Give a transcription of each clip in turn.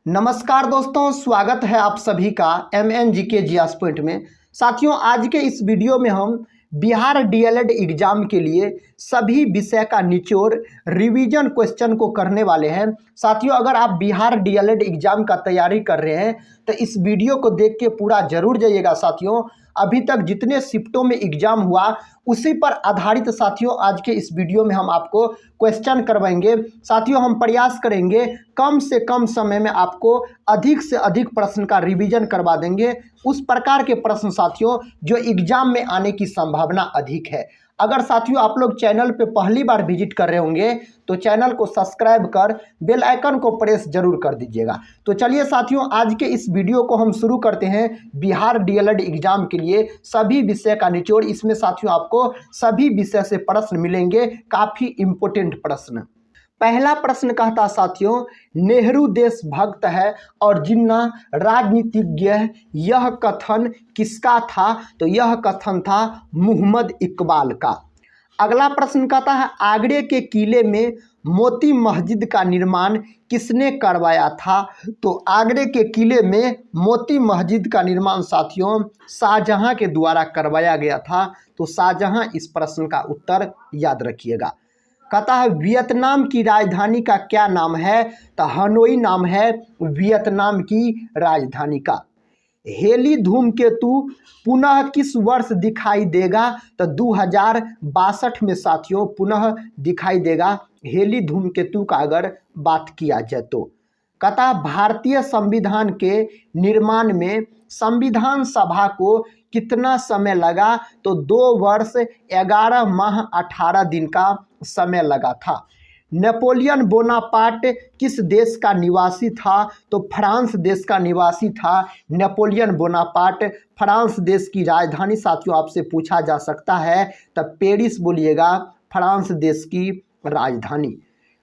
नमस्कार दोस्तों, स्वागत है आप सभी का MNGK जीएस पॉइंट में। साथियों, आज के इस वीडियो में हम बिहार डीएलएड एग्जाम के लिए सभी विषय का निचोड़ रिवीजन क्वेश्चन को करने वाले हैं। साथियों, अगर आप बिहार डीएलएड एग्जाम का तैयारी कर रहे हैं तो इस वीडियो को देख के पूरा जरूर जाइएगा। साथियों, अभी तक जितने शिफ्टों में एग्जाम हुआ उसी पर आधारित साथियों आज के इस वीडियो में हम आपको क्वेश्चन करवाएंगे। साथियों, हम प्रयास करेंगे कम से कम समय में आपको अधिक से अधिक प्रश्न का रिवीजन करवा देंगे, उस प्रकार के प्रश्न साथियों जो एग्जाम में आने की संभावना अधिक है। अगर साथियों आप लोग चैनल पे पहली बार विजिट कर रहे होंगे तो चैनल को सब्सक्राइब कर बेल आइकन को प्रेस जरूर कर दीजिएगा। तो चलिए साथियों, आज के इस वीडियो को हम शुरू करते हैं। बिहार डीएलएड एग्जाम के लिए सभी विषय का निचोड़, इसमें साथियों आपको सभी विषय से प्रश्न मिलेंगे, काफ़ी इम्पोर्टेंट प्रश्न। पहला प्रश्न कहता साथियों, नेहरू देशभक्त है और जिन्ना राजनीतिज्ञ है, यह कथन किसका था? तो यह कथन था मोहम्मद इकबाल का। अगला प्रश्न कहता है, आगरे के किले में मोती मस्जिद का निर्माण किसने करवाया था? तो आगरे के किले में मोती मस्जिद का निर्माण साथियों शाहजहां के द्वारा करवाया गया था। तो शाहजहां इस प्रश्न का उत्तर याद रखिएगा। कहता है, वियतनाम की राजधानी का क्या नाम है? तो हनोई नाम है वियतनाम की राजधानी का। हेली धूमकेतु पुनः किस वर्ष दिखाई देगा? तो 2062 में साथियों पुनः दिखाई देगा हेली धूमकेतु का अगर बात किया जाए तो। कहता है, भारतीय संविधान के निर्माण में संविधान सभा को कितना समय लगा? तो 2 वर्ष 11 माह 18 दिन का समय लगा था। नेपोलियन बोनापार्ट किस देश का निवासी था? तो फ्रांस देश का निवासी था नेपोलियन बोनापार्ट। फ्रांस देश की राजधानी साथियों आपसे पूछा जा सकता है तब पेरिस बोलिएगा, फ्रांस देश की राजधानी।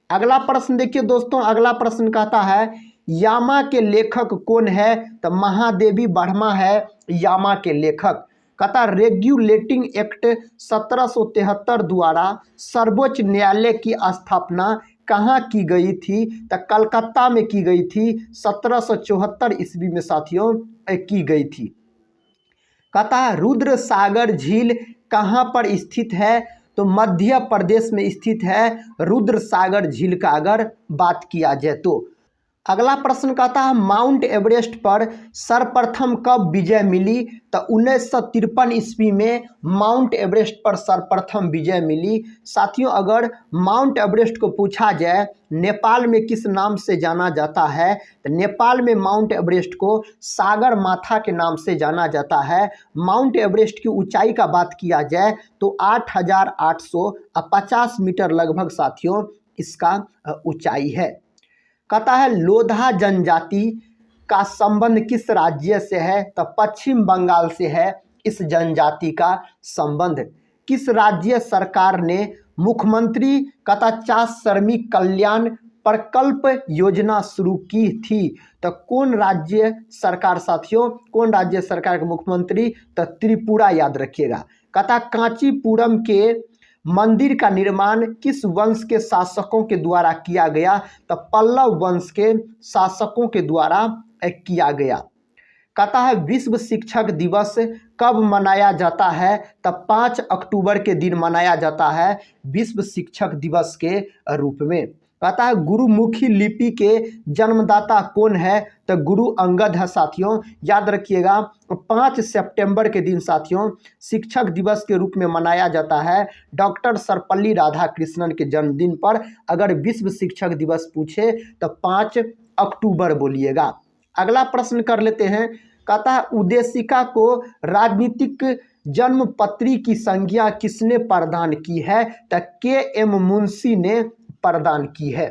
अगला प्रश्न देखिए दोस्तों, अगला प्रश्न कहता है, यामा के लेखक कौन है? तो महादेवी वर्मा है यामा के लेखक। कहता रेगुलेटिंग एक्ट 1773 द्वारा सर्वोच्च न्यायालय की स्थापना कहाँ की गई थी? तो कलकत्ता में की गई थी, 1774 ईस्वी में साथियों की गई थी। कहता है, रुद्र सागर झील कहाँ पर स्थित है? तो मध्य प्रदेश में स्थित है रुद्र सागर झील का अगर बात किया जाए तो। अगला प्रश्न कहता है, माउंट एवरेस्ट पर सर्वप्रथम कब विजय मिली? तो 1953 ईस्वी में माउंट एवरेस्ट पर सर्वप्रथम विजय मिली। साथियों, अगर माउंट एवरेस्ट को पूछा जाए नेपाल में किस नाम से जाना जाता है? तो नेपाल में माउंट एवरेस्ट को सागर माथा के नाम से जाना जाता है। माउंट एवरेस्ट की ऊंचाई का बात किया जाए तो 8850 मीटर लगभग साथियों इसका ऊंचाई है। कहता है, लोधा जनजाति का संबंध किस राज्य से है? तो पश्चिम बंगाल से है इस जनजाति का संबंध। किस राज्य सरकार ने मुख्यमंत्री कहता चास श्रमिक कल्याण प्रकल्प योजना शुरू की थी? तो कौन राज्य सरकार साथियों, कौन राज्य सरकार के मुख्यमंत्री? तो त्रिपुरा याद रखिएगा। कहता कांचीपुरम के मंदिर का निर्माण किस वंश के शासकों के द्वारा किया गया? तो पल्लव वंश के शासकों के द्वारा किया गया। कहता है, विश्व शिक्षक दिवस कब मनाया जाता है? तो 5 अक्टूबर के दिन मनाया जाता है विश्व शिक्षक दिवस के रूप में। कहता है, गुरुमुखी लिपि के जन्मदाता कौन है? तो गुरु अंगद है साथियों, याद रखिएगा। 5 सितंबर के दिन साथियों शिक्षक दिवस के रूप में मनाया जाता है डॉक्टर सर्वपल्ली राधाकृष्णन के जन्मदिन पर। अगर विश्व शिक्षक दिवस पूछे तो 5 अक्टूबर बोलिएगा। अगला प्रश्न कर लेते हैं। कहता है, उद्देशिका को राजनीतिक जन्मपत्री की संज्ञा किसने प्रदान की है? तो KM मुंशी ने प्रदान की है।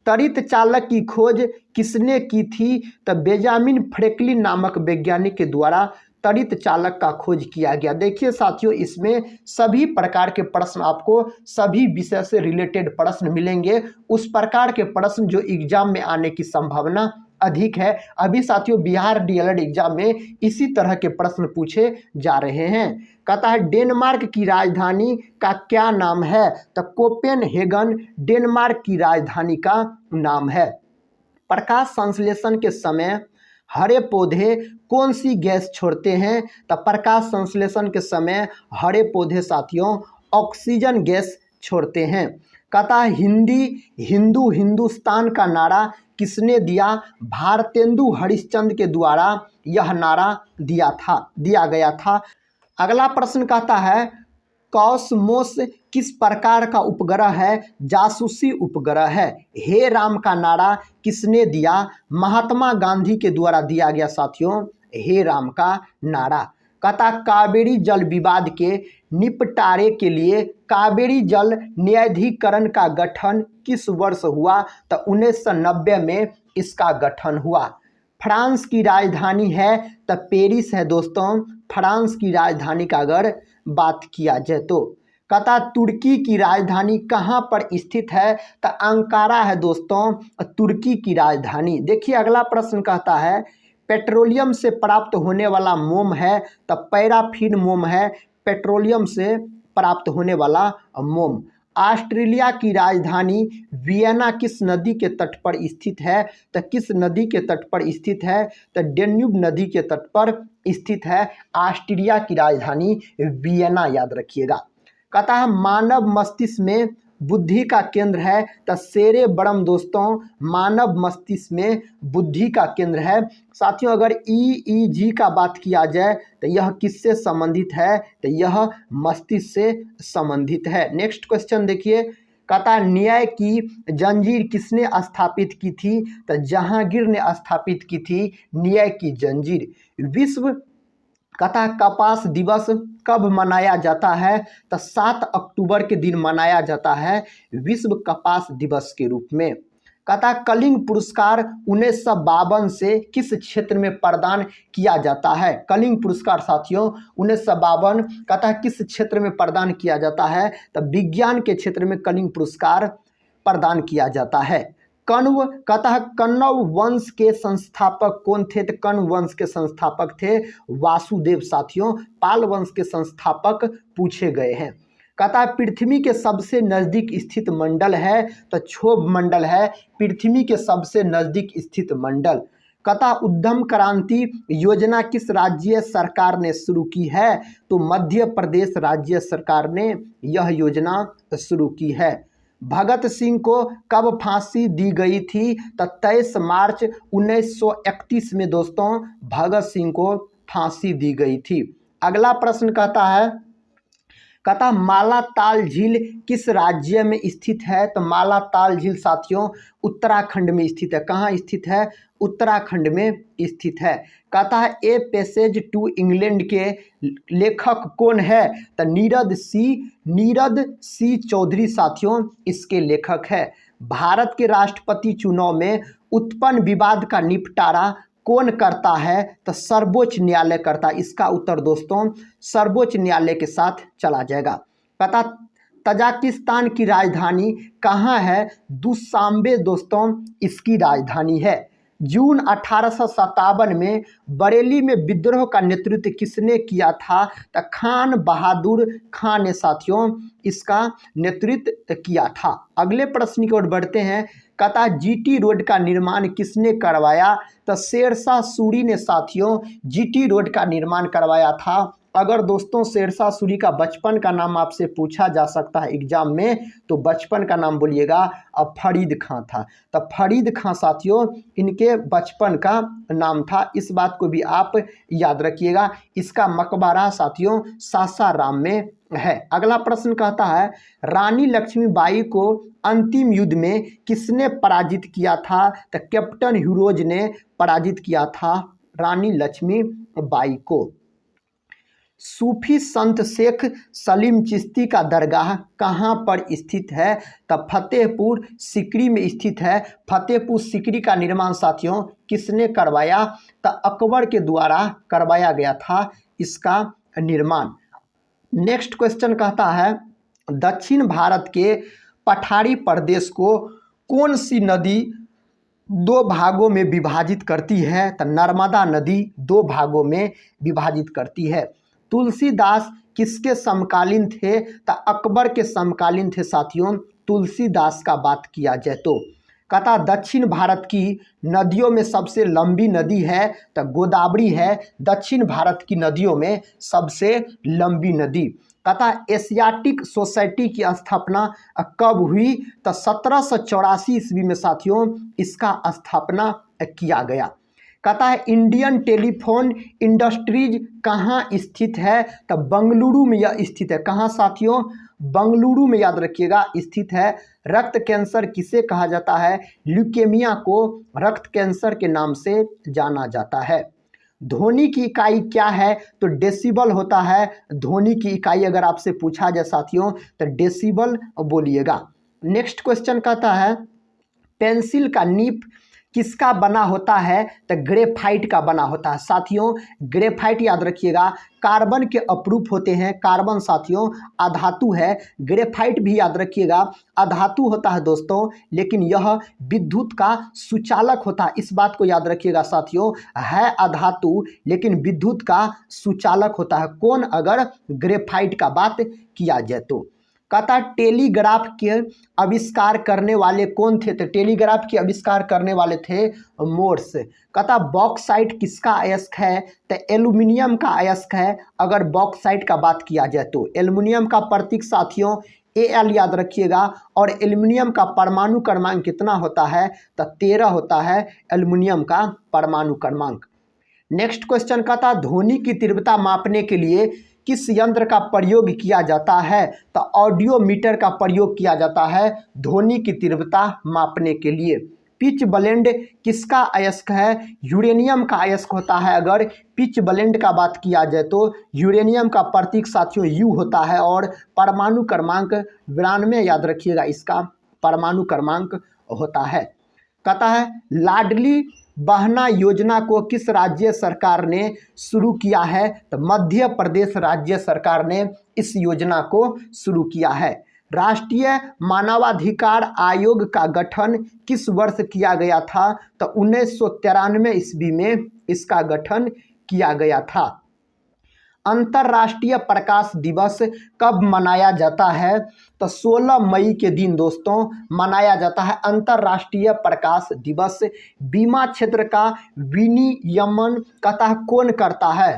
त्वरित चालक की खोज किसने की थी? तो बेंजामिन फ्रैंकलिन नामक वैज्ञानिक के द्वारा त्वरित चालक का खोज किया गया। देखिए साथियों, इसमें सभी प्रकार के प्रश्न आपको सभी विषय से रिलेटेड प्रश्न मिलेंगे, उस प्रकार के प्रश्न जो एग्जाम में आने की संभावना अधिक है। अभी साथियों बिहार डीएलएड एग्जाम में इसी तरह के प्रश्न पूछे जा रहे हैं। कहता है, डेनमार्क की राजधानी का क्या नाम है? तो कोपेनहेगन डेनमार्क की राजधानी का नाम है। प्रकाश संश्लेषण के समय हरे पौधे कौन सी गैस छोड़ते हैं? तो प्रकाश संश्लेषण के समय हरे पौधे साथियों ऑक्सीजन गैस छोड़ते हैं। कहता है हिंदू हिंदुस्तान का नारा किसने दिया? भारतेंदु हरिश्चंद्र के द्वारा यह नारा दिया गया था। अगला प्रश्न कहता है कॉस्मोस किस प्रकार का उपग्रह है? जासूसी उपग्रह है। हे राम का नारा किसने दिया? महात्मा गांधी के द्वारा दिया गया साथियों हे राम का नारा। कहता कावेरी जल विवाद के निपटारे के लिए कावेरी जल न्यायाधिकरण का गठन किस वर्ष हुआ? तो 1990 में इसका गठन हुआ। फ्रांस की राजधानी है तो पेरिस है दोस्तों, फ्रांस की राजधानी का अगर बात किया जाए तो। कहता तुर्की की राजधानी कहाँ पर स्थित है? तो अंकारा है दोस्तों तुर्की की राजधानी। देखिए अगला प्रश्न कहता है पेट्रोलियम से प्राप्त होने वाला मोम है तो पैराफिन मोम है, पेट्रोलियम से प्राप्त होने वाला मोम। ऑस्ट्रेलिया की राजधानी वियना किस नदी के तट पर स्थित है? तो किस नदी के तट पर स्थित है? तो डेन्यूब नदी के तट पर स्थित है ऑस्ट्रिया की राजधानी वियना, याद रखिएगा। कहता है मानव मस्तिष्क में बुद्धि का केंद्र है तो सेरेब्रम दोस्तों मानव मस्तिष्क में बुद्धि का केंद्र है। साथियों अगर EEG का बात किया जाए तो यह किससे संबंधित है? तो यह मस्तिष्क से संबंधित है। नेक्स्ट क्वेश्चन देखिए कहता है न्याय की जंजीर किसने स्थापित की थी? तो जहांगीर ने स्थापित की थी न्याय की जंजीर। विश्व कहता है कपास दिवस कब मनाया जाता है? तो 7 अक्टूबर के दिन मनाया जाता है विश्व कपास दिवस के रूप में। कहता है कलिंग पुरस्कार 1952 से किस क्षेत्र में प्रदान किया जाता है? कलिंग पुरस्कार साथियों 1952 कहता है किस क्षेत्र में प्रदान किया जाता है? तो विज्ञान के क्षेत्र में कलिंग पुरस्कार प्रदान किया जाता है। कण्व कहता है कण्व वंश के संस्थापक कौन थे? तो कण्व वंश के संस्थापक थे वासुदेव साथियों। पाल वंश के संस्थापक पूछे गए हैं। कहता है पृथ्वी के सबसे नजदीक स्थित मंडल है तो क्षोभ मंडल है पृथ्वी के सबसे नजदीक स्थित मंडल। कहता उद्यम क्रांति योजना किस राज्य सरकार ने शुरू की है? तो मध्य प्रदेश राज्य सरकार ने यह योजना शुरू की है। भगत सिंह को कब फांसी दी गई थी? तो 23 मार्च 1931 में दोस्तों भगत सिंह को फांसी दी गई थी। अगला प्रश्न कहता मालाताल झील किस राज्य में स्थित है? तो मालाताल झील साथियों उत्तराखंड में स्थित है। कहाँ स्थित है? उत्तराखंड में स्थित है। कहता है ए पैसेज टू इंग्लैंड के लेखक कौन है? तो नीरद सी चौधरी साथियों इसके लेखक है। भारत के राष्ट्रपति चुनाव में उत्पन्न विवाद का निपटारा कौन करता है? तो सर्वोच्च न्यायालय करता है। इसका उत्तर दोस्तों सर्वोच्च न्यायालय के साथ चला जाएगा। पता तजाकिस्तान की राजधानी कहाँ है? दुशांबे दोस्तों इसकी राजधानी है। जून 1857 में बरेली में विद्रोह का नेतृत्व किसने किया था? तो खान बहादुर खान ने साथियों इसका नेतृत्व किया था। अगले प्रश्न की ओर बढ़ते हैं। कहता GT रोड का निर्माण किसने करवाया? तो शेरशाह सूरी ने साथियों GT रोड का निर्माण करवाया था। अगर दोस्तों शेरशाह सूरी का बचपन का नाम आपसे पूछा जा सकता है एग्जाम में तो बचपन का नाम बोलिएगा अब फरीद खां था। तो फरीद खां साथियों इनके बचपन का नाम था, इस बात को भी आप याद रखिएगा। इसका मकबरा साथियों सासाराम में है। अगला प्रश्न कहता है रानी लक्ष्मीबाई को अंतिम युद्ध में किसने पराजित किया था? तो कैप्टन हीरोज ने पराजित किया था रानी लक्ष्मीबाई को। सूफी संत शेख सलीम चिश्ती का दरगाह कहाँ पर स्थित है? तो फतेहपुर सीकरी में स्थित है। फतेहपुर सीकरी का निर्माण साथियों किसने करवाया? तो अकबर के द्वारा करवाया गया था इसका निर्माण। नेक्स्ट क्वेश्चन कहता है दक्षिण भारत के पठारी प्रदेश को कौन सी नदी 2 भागों में विभाजित करती है? तो नर्मदा नदी 2 भागों में विभाजित करती है। तुलसीदास किसके समकालीन थे? तो अकबर के समकालीन थे साथियों तुलसीदास का बात किया जाए तो। कहता दक्षिण भारत की नदियों में सबसे लंबी नदी है तो गोदावरी है दक्षिण भारत की नदियों में सबसे लंबी नदी। कहता एशियाटिक सोसाइटी की स्थापना कब हुई तो 1784 ईस्वी में साथियों इसका स्थापना किया गया। कहता है इंडियन टेलीफोन इंडस्ट्रीज कहाँ स्थित है तो बंगलुरु में यह स्थित है। कहाँ साथियों? बंगलुरु में याद रखिएगा स्थित है। रक्त कैंसर किसे कहा जाता है? ल्यूकेमिया को रक्त कैंसर के नाम से जाना जाता है। ध्वनि की इकाई क्या है तो डेसिबल होता है। ध्वनि की इकाई अगर आपसे पूछा जाए साथियों तो डेसिबल बोलिएगा। नेक्स्ट क्वेश्चन कहता है पेंसिल का नीब किसका बना होता है तो ग्रेफाइट का बना होता है। साथियों ग्रेफाइट याद रखिएगा कार्बन के अपरूप होते हैं। कार्बन साथियों अधातु है। ग्रेफाइट भी याद रखिएगा अधातु होता है दोस्तों, लेकिन यह विद्युत का सुचालक होता है। इस बात को याद रखिएगा साथियों, है अधातु लेकिन विद्युत का सुचालक होता है। कौन? अगर ग्रेफाइट का बात किया जाए तो। कहता टेलीग्राफ के आविष्कार करने वाले कौन थे तो टेलीग्राफ के आविष्कार करने वाले थे मोर्स। कहता बॉक्साइट किसका अयस्क है तो एल्युमिनियम का अयस्क है। अगर बॉक्साइट का बात किया जाए तो एल्युमिनियम का प्रतीक साथियों Al याद रखिएगा और एल्युमिनियम का परमाणु क्रमांक कितना होता है तो 13 होता है एल्युमिनियम का परमाणु क्रमांक। नेक्स्ट क्वेश्चन कहता ध्वनि की तीव्रता मापने के लिए किस यंत्र का प्रयोग किया जाता है तो ऑडियो मीटर का प्रयोग किया जाता है ध्वनि की तीव्रता मापने के लिए। पिच ब्लेंड किसका अयस्क है? यूरेनियम का अयस्क होता है। अगर पिच ब्लेंड का बात किया जाए तो यूरेनियम का प्रतीक साथियों U होता है और परमाणु क्रमांक 92 याद रखिएगा इसका परमाणु क्रमांक होता है। कहता है लाडली बहना योजना को किस राज्य सरकार ने शुरू किया है तो मध्य प्रदेश राज्य सरकार ने इस योजना को शुरू किया है। राष्ट्रीय मानवाधिकार आयोग का गठन किस वर्ष किया गया था तो 1993 ईस्वी में इसका गठन किया गया था। अंतर्राष्ट्रीय प्रकाश दिवस कब मनाया जाता है तो 16 मई के दिन दोस्तों मनाया जाता है अंतर्राष्ट्रीय प्रकाश दिवस। बीमा क्षेत्र का विनियमन कहता कौन करता है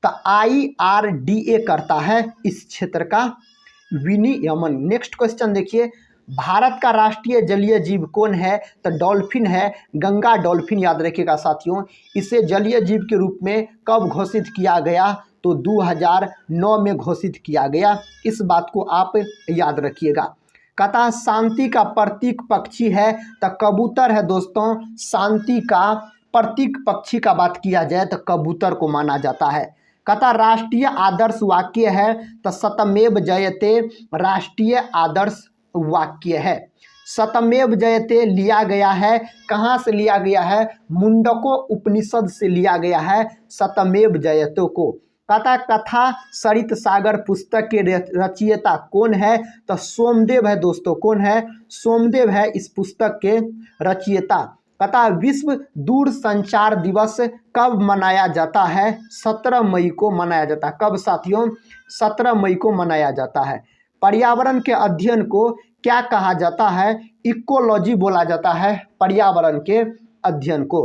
तो IRDA करता है इस क्षेत्र का विनियमन। नेक्स्ट क्वेश्चन देखिए भारत का राष्ट्रीय जलीय जीव कौन है तो डॉल्फिन है। गंगा डॉल्फिन याद रखिएगा साथियों। इसे जलीय जीव के रूप में कब घोषित किया गया तो 2009 में घोषित किया गया। इस बात को आप याद रखिएगा। कहता शांति का प्रतीक पक्षी है तो कबूतर है दोस्तों। शांति का प्रतीक पक्षी का बात किया जाए तो कबूतर को माना जाता है। कहता राष्ट्रीय आदर्श वाक्य है तो सत्यमेव जयते राष्ट्रीय आदर्श वाक्य है। सत्यमेव जयते लिया गया है कहाँ से लिया गया है? मुंडको उपनिषद से लिया गया है सत्यमेव जयते को। कहता कथा सरित सागर पुस्तक के रचयिता कौन है तो सोमदेव है दोस्तों। कौन है? सोमदेव है इस पुस्तक के रचयिता। कहता विश्व दूरसंचार दिवस कब मनाया जाता है? 17 मई को मनाया जाता है। कब साथियों? 17 मई को मनाया जाता है। पर्यावरण के अध्ययन को क्या कहा जाता है? इकोलॉजी बोला जाता है पर्यावरण के अध्ययन को।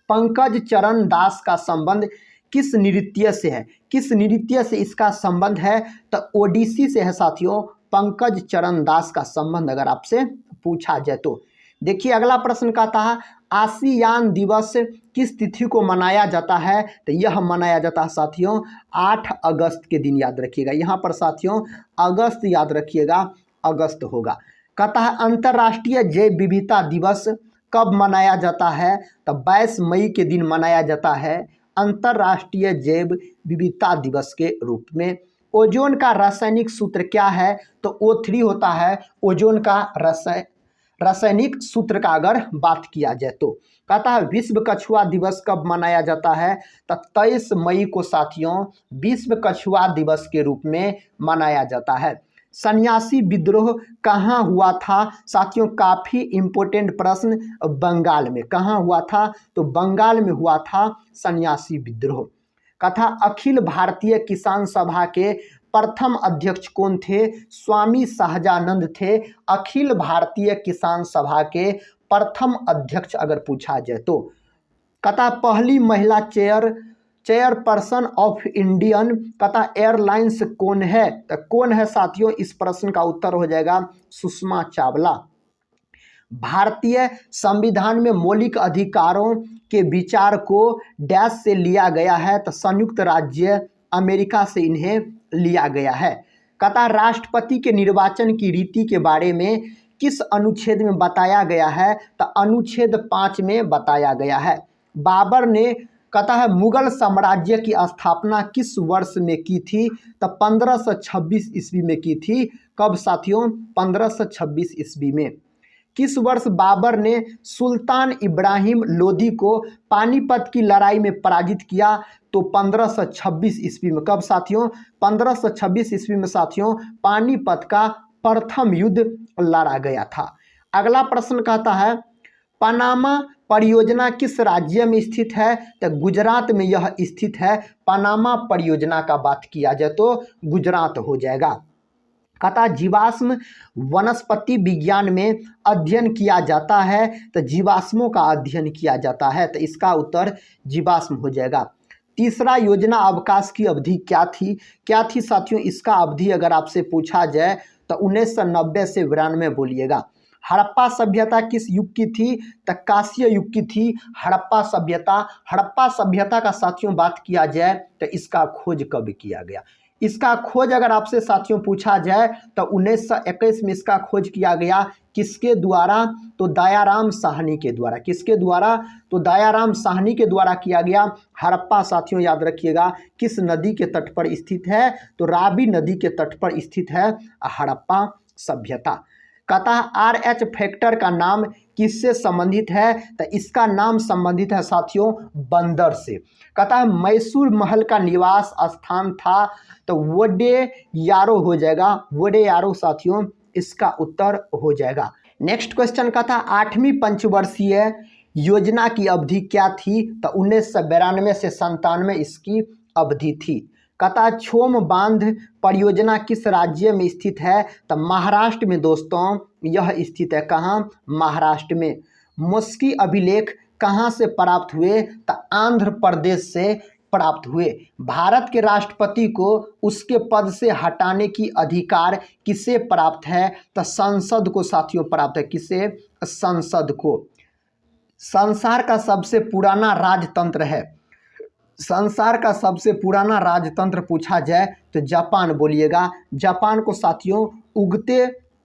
पंकज चरण दास का संबंध किस नृत्य से है? किस नृत्य से इसका संबंध है तो ओडिसी से है साथियों। पंकज चरण दास का संबंध अगर आपसे पूछा जाए तो। देखिए अगला प्रश्न कहता है आसियान दिवस किस तिथि को मनाया जाता है तो यह मनाया जाता है साथियों 8 अगस्त के दिन। याद रखिएगा यहाँ पर साथियों अगस्त याद रखिएगा अगस्त होगा। कहता है अंतर्राष्ट्रीय जैव विविधता दिवस कब मनाया जाता है तो 22 मई के दिन मनाया जाता है अंतर्राष्ट्रीय जैव विविधता दिवस के रूप में। ओजोन का रासायनिक सूत्र क्या है तो O3 होता है ओजोन का रासायनिक सूत्र का अगर बात किया जाए तो। कहता है विश्व कछुआ दिवस कब मनाया जाता है तो 23 मई को साथियों विश्व कछुआ दिवस के रूप में मनाया जाता है। सन्यासी विद्रोह कहाँ हुआ था साथियों? काफ़ी इम्पोर्टेंट प्रश्न। बंगाल में। कहाँ हुआ था तो बंगाल में हुआ था सन्यासी विद्रोह। कथा अखिल भारतीय किसान सभा के प्रथम अध्यक्ष कौन थे? स्वामी सहजानंद थे, अखिल भारतीय किसान सभा के प्रथम अध्यक्ष अगर पूछा जाए तो। कथा पहली महिला चेयरपर्सन ऑफ इंडियन कथा एयरलाइंस कौन है? तो कौन है साथियों? इस प्रश्न का उत्तर हो जाएगा सुषमा चावला। भारतीय संविधान में मौलिक अधिकारों के विचार को डैश से लिया गया है? तो संयुक्त राज्य अमेरिका से इन्हें लिया गया है। कथा राष्ट्रपति के निर्वाचन की रीति के बारे में किस अनुच्छेद में बताया गया है? तो अनुच्छेद 5 में बताया गया है। बाबर ने कथा मुगल साम्राज्य की स्थापना किस वर्ष में की थी? तो 1526 ईस्वी में की थी। कब साथियों? 1526 ईस्वी में। किस वर्ष बाबर ने सुल्तान इब्राहिम लोदी को पानीपत की लड़ाई में पराजित किया? तो 1526 ईस्वी में। कब साथियों? 1526 ईस्वी में साथियों पानीपत का प्रथम युद्ध लड़ा गया था। अगला प्रश्न कहता है पनामा परियोजना किस राज्य में स्थित है? तो गुजरात में यह स्थित है। पनामा परियोजना का बात किया जाए तो गुजरात हो जाएगा। कथा जीवाश्म वनस्पति विज्ञान में अध्ययन किया जाता है? तो जीवाश्मों का अध्ययन किया जाता है, तो इसका उत्तर जीवाश्म हो जाएगा। तीसरा, योजना अवकाश की अवधि क्या थी? क्या थी साथियों? इसका अवधि अगर आपसे पूछा जाए तो 1990 से 92 बोलिएगा। हड़प्पा सभ्यता किस युग की थी? तो कांस्य युग की थी हड़प्पा सभ्यता। हड़प्पा सभ्यता का साथियों बात किया जाए तो इसका खोज कब किया गया? इसका खोज अगर आपसे साथियों पूछा जाए तो 1921 में इसका खोज किया गया। किसके द्वारा? तो दयाराम साहनी के द्वारा। किसके द्वारा? तो दयाराम साहनी के द्वारा किया गया। हड़प्पा साथियों याद रखिएगा किस नदी के तट पर स्थित है? तो रावी नदी के तट पर स्थित है हड़प्पा सभ्यता। कथा RH फैक्टर का नाम किससे संबंधित है? तो इसका नाम संबंधित है साथियों बंदर से। कथा मैसूर महल का निवास स्थान था? तो वोडेयारो हो जाएगा। वोडेयारो साथियों इसका उत्तर हो जाएगा। नेक्स्ट क्वेश्चन का था 8वीं पंचवर्षीय योजना की अवधि क्या थी? तो 1992 से 97 इसकी अवधि थी। कथा छोम बांध परियोजना किस राज्य में स्थित है? तो महाराष्ट्र में दोस्तों यह स्थित है। कहाँ? महाराष्ट्र में। मुस्की अभिलेख कहाँ से प्राप्त हुए? तो आंध्र प्रदेश से प्राप्त हुए। भारत के राष्ट्रपति को उसके पद से हटाने की अधिकार किसे प्राप्त है? तो संसद को साथियों प्राप्त है। किसे? संसद को। संसार का सबसे पुराना राजतंत्र है। संसार का सबसे पुराना राजतंत्र पूछा जाए तो जापान बोलिएगा। जापान को साथियों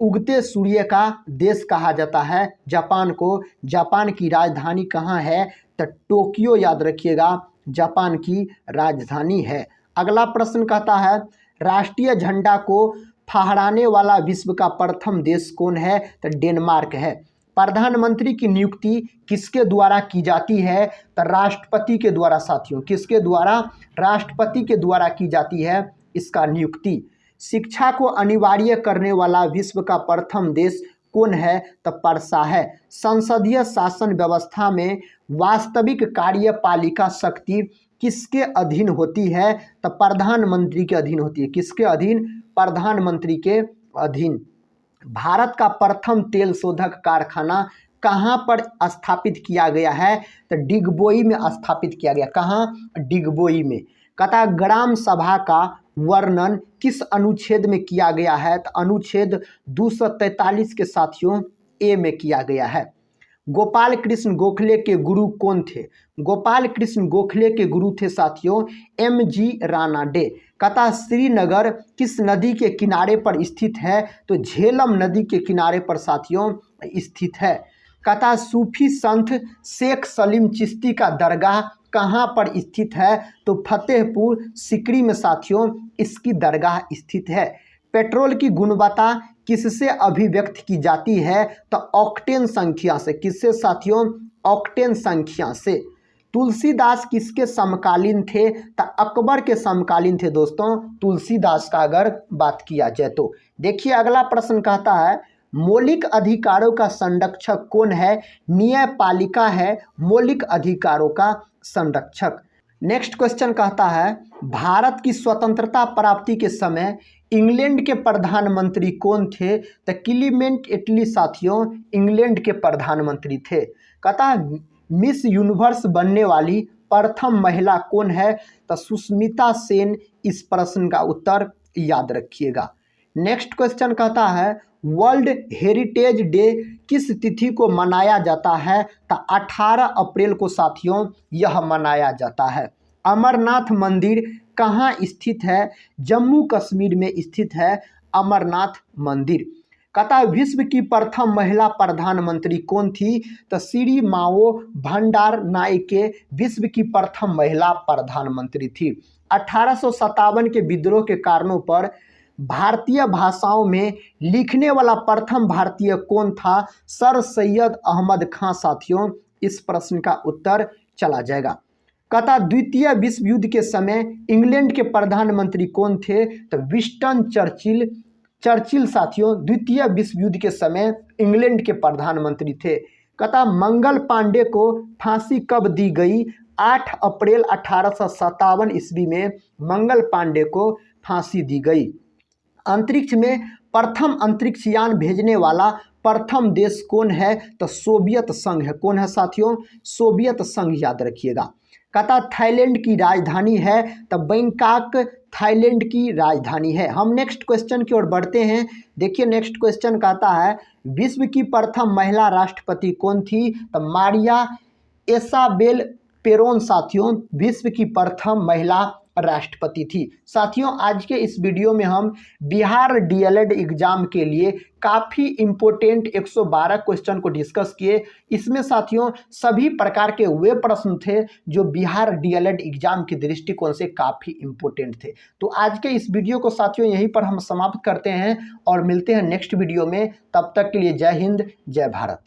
उगते सूर्य का देश कहा जाता है जापान को। जापान की राजधानी कहाँ है? तो टोक्यो याद रखिएगा जापान की राजधानी है। अगला प्रश्न कहता है राष्ट्रीय झंडा को फहराने वाला विश्व का प्रथम देश कौन है? तो डेनमार्क है। प्रधानमंत्री की नियुक्ति किसके द्वारा की जाती है? तो राष्ट्रपति के द्वारा साथियों। किसके द्वारा? राष्ट्रपति के द्वारा की जाती है इसका नियुक्ति। शिक्षा को अनिवार्य करने वाला विश्व का प्रथम देश कौन है? तो परसा है। संसदीय शासन व्यवस्था में वास्तविक कार्यपालिका शक्ति किसके अधीन होती है? तो प्रधानमंत्री के अधीन होती है। किसके अधीन? प्रधानमंत्री के अधीन। भारत का प्रथम तेल शोधक कारखाना कहाँ पर स्थापित किया गया है? तो डिगबोई में स्थापित किया गया। कहाँ? डिगबोई में। कथा ग्राम सभा का वर्णन किस अनुच्छेद में किया गया है? तो अनुच्छेद 243 के साथियों ए में किया गया है। गोपाल कृष्ण गोखले के गुरु कौन थे? गोपाल कृष्ण गोखले के गुरु थे साथियों MG रानाडे। कथा श्रीनगर किस नदी के किनारे पर स्थित है? तो झेलम नदी के किनारे पर साथियों स्थित है। कथा सूफी संत शेख सलीम चिश्ती का दरगाह कहाँ पर स्थित है? तो फतेहपुर सिकरी में साथियों इसकी दरगाह स्थित है। पेट्रोल की गुणवत्ता किससे अभिव्यक्त की जाती है? तो ऑक्टेन संख्या से। किससे साथियों? ऑक्टेन संख्या से। तुलसीदास किसके समकालीन थे? तो अकबर के समकालीन थे दोस्तों तुलसीदास का अगर बात किया जाए तो। देखिए अगला प्रश्न कहता है मौलिक अधिकारों का संरक्षक कौन है? न्यायपालिका है मौलिक अधिकारों का संरक्षक। नेक्स्ट क्वेश्चन कहता है भारत की स्वतंत्रता प्राप्ति के समय इंग्लैंड के प्रधानमंत्री कौन थे? तो क्लीमेंट एटली साथियों इंग्लैंड के प्रधानमंत्री थे। कहता है मिस यूनिवर्स बनने वाली प्रथम महिला कौन है? तो सुष्मिता सेन इस प्रश्न का उत्तर याद रखिएगा। नेक्स्ट क्वेश्चन कहता है वर्ल्ड हेरिटेज डे किस तिथि को मनाया जाता है? तो 18 अप्रैल को साथियों यह मनाया जाता है। अमरनाथ मंदिर कहाँ स्थित है? जम्मू कश्मीर में स्थित है अमरनाथ मंदिर। कहता है विश्व की प्रथम महिला प्रधानमंत्री कौन थी? तो श्री माओ भंडार नायके विश्व की प्रथम महिला प्रधानमंत्री थी। 1857 के विद्रोह के कारणों पर भारतीय भाषाओं में लिखने वाला प्रथम भारतीय कौन था? सर सैयद अहमद खां साथियों इस प्रश्न का उत्तर चला जाएगा। कहता द्वितीय विश्व युद्ध के समय इंग्लैंड के प्रधानमंत्री कौन थे? तो विंस्टन चर्चिल साथियों द्वितीय विश्व युद्ध के समय इंग्लैंड के प्रधानमंत्री थे। कहता मंगल पांडे को फांसी कब दी गई? 8 अप्रैल 1857 ईस्वी में मंगल पांडे को फांसी दी गई। अंतरिक्ष में प्रथम अंतरिक्ष यान भेजने वाला प्रथम देश कौन है? तो सोवियत संघ है। कौन है साथियों? सोवियत संघ याद रखिएगा। कहता थाईलैंड की राजधानी है? तो बैंकॉक थाईलैंड की राजधानी है। हम नेक्स्ट क्वेश्चन की ओर बढ़ते हैं। देखिए नेक्स्ट क्वेश्चन कहता है विश्व की प्रथम महिला राष्ट्रपति कौन थी? तो मारिया इसाबेल पेरोन साथियों विश्व की प्रथम महिला राष्ट्रपति थी। साथियों आज के इस वीडियो में हम बिहार डीएलएड एग्जाम के लिए काफ़ी इम्पोर्टेंट 112 क्वेश्चन को डिस्कस किए। इसमें साथियों सभी प्रकार के वे प्रश्न थे जो बिहार डीएलएड एग्जाम के दृष्टिकोण से काफ़ी इम्पोर्टेंट थे। तो आज के इस वीडियो को साथियों यहीं पर हम समाप्त करते हैं और मिलते हैं नेक्स्ट वीडियो में। तब तक के लिए जय हिंद जय भारत।